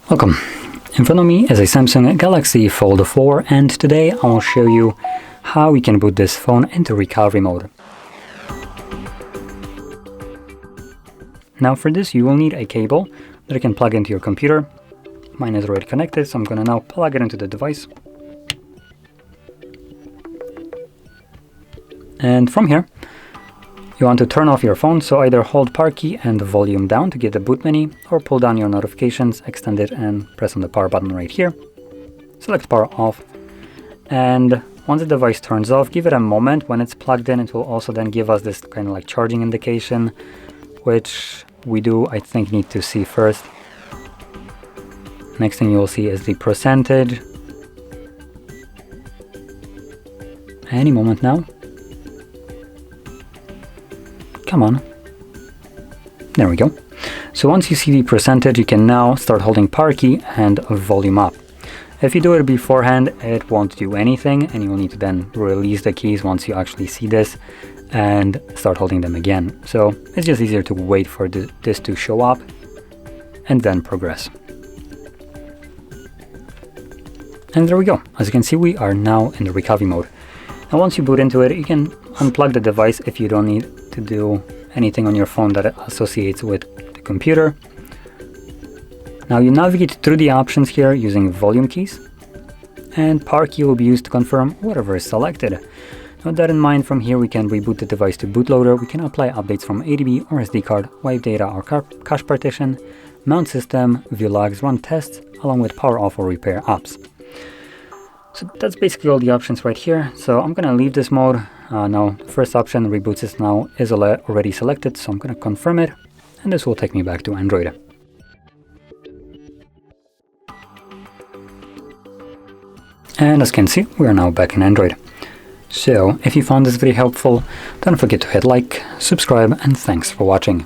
Welcome. In front of me is a Samsung Galaxy Fold4, and today I will show you how we can boot this phone into recovery mode. Now for this you will need a cable that you can plug into your computer. Mine is already connected, so I'm going to now plug it into the device. And from here, you want to turn off your phone, so either hold power key and volume down to get the boot menu, or pull down your notifications, extend it and press on the power button right here. Select power off, and once the device turns off, give it a moment. When it's plugged in, it will also then give us this kind of like charging indication, which we do, I think, need to see first. Next thing you will see is the percentage. Any moment now. Come on. There we go. So once you see the percentage, you can now start holding power key and volume up. If you do it beforehand, it won't do anything, and you will need to then release the keys once you actually see this and start holding them again. So it's just easier to wait for this to show up and then progress. And there we go. As you can see, we are now in the recovery mode. Now once you boot into it, you can unplug the device if you don't need to do anything on your phone that it associates with the computer. Now you navigate through the options here using volume keys, and power key will be used to confirm whatever is selected. With that in mind, from here we can reboot the device to bootloader. We can apply updates from ADB or SD card, wipe data or cache partition, mount system, view logs, run tests, along with power off or repair apps. So that's basically all the options right here. So I'm gonna leave this mode. Now first option, reboot system now, is already selected, so I'm gonna confirm it, and this will take me back to Android. And as you can see, we are now back in Android. So if you found this video helpful, don't forget to hit like, subscribe, and thanks for watching.